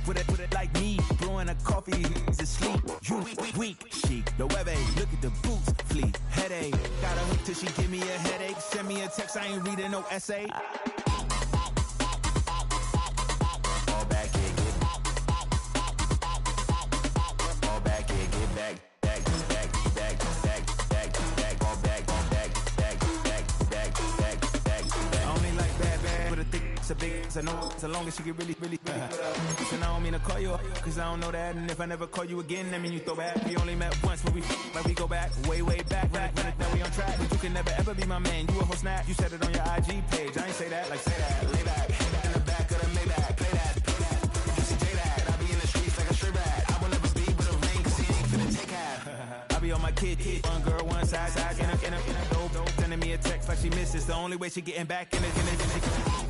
Speaker 7: put it like me. Blowing a coffee, he's asleep. You weak, chic. The webby, look at the boots, fleet. Headache, got a hook till she give me a headache. Send me a text, I ain't reading no essay.
Speaker 6: Fall back, yeah, get fall back, yeah, get back, back, back, back, back, back, back, fall back, back, back, back, back, back, back.
Speaker 7: I only like bad, but a thick, it's a big, it's a no, so long as she get really and I don't mean to call you up, cause I don't know that. And if I never call you again, that mean you throw back. We only met once, but we go back, way back. When it now we on track, but you can never ever be my man. You a whole snap, you said it on your IG page. I ain't say that, like say that, lay back, in the back of the Maybach, play that. You see J that, I be in the streets like a straight rat. I will never be with a ring, cause he ain't finna take half. I be on my kid, one girl, one side, in a dope, sending me a text like she misses. The only way she getting back in it.